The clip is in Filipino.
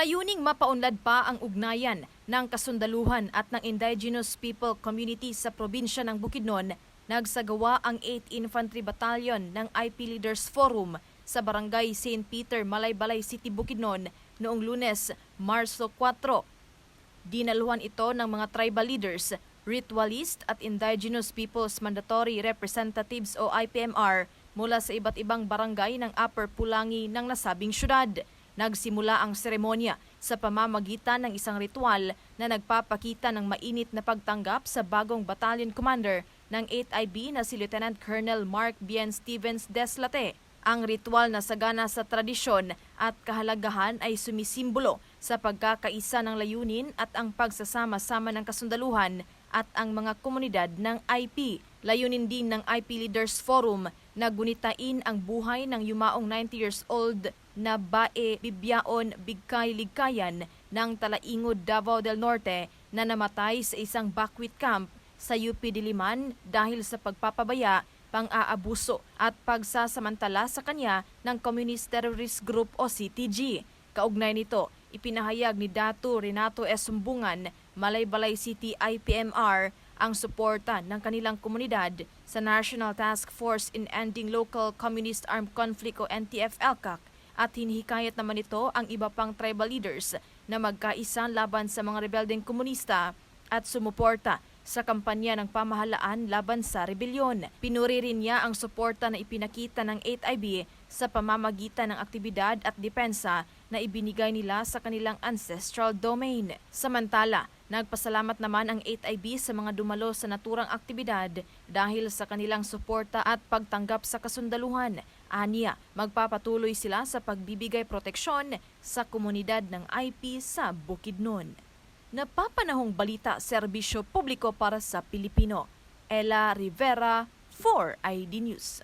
layuning mapaunlad pa ang ugnayan ng kasundaluhan at ng indigenous people community sa probinsya ng Bukidnon, nagsagawa ang 8th Infantry Battalion ng IP Leaders Forum sa Barangay St. Peter, Malaybalay City, Bukidnon noong Lunes, Marso 4. Dinaluhan ito ng mga tribal leaders, ritualist at indigenous peoples mandatory representatives o IPMR mula sa iba't ibang barangay ng Upper Pulangi ng nasabing syudad. Nagsimula ang seremonya sa pamamagitan ng isang ritual na nagpapakita ng mainit na pagtanggap sa bagong battalion commander ng 8th IB na si Lieutenant Colonel Mark Bien Stevens Deslate. Ang ritual na sagana sa tradisyon at kahalagahan ay sumisimbolo sa pagkakaisa ng layunin at ang pagsasama-sama ng kasundaluhan at ang mga komunidad ng IP. Layunin din ng IP Leaders Forum na gunitain ang buhay ng yumaong 90 years old na Bae Bibyaon Bigkay Ligkayan ng Talaingod, Davao del Norte na namatay sa isang backwit camp sa UP Diliman dahil sa pagpapabaya, pang-aabuso at pagsasamantala sa kanya ng Communist Terrorist Group o CTG. Kaugnay nito, ipinahayag ni Datu Renato S. Sumbungan, Malaybalay City IPMR, ang suporta ng kanilang komunidad sa National Task Force in Ending Local Communist Armed Conflict o NTF-ELCAC at hinihikayat naman ito ang iba pang tribal leaders na magkaisa laban sa mga rebeldeng komunista at sumuporta sa kampanya ng pamahalaan laban sa rebelyon. Pinuri rin niya ang suporta na ipinakita ng 8th IB sa pamamagitan ng aktibidad at depensa na ibinigay nila sa kanilang ancestral domain. Samantala, nagpasalamat naman ang 8th IB sa mga dumalo sa naturang aktibidad dahil sa kanilang suporta at pagtanggap sa kasundaluhan. Aniya, magpapatuloy sila sa pagbibigay proteksyon sa komunidad ng IP sa Bukidnon. Napapanahong balita, serbisyo publiko para sa Pilipino. Ella Rivera, 4ID News.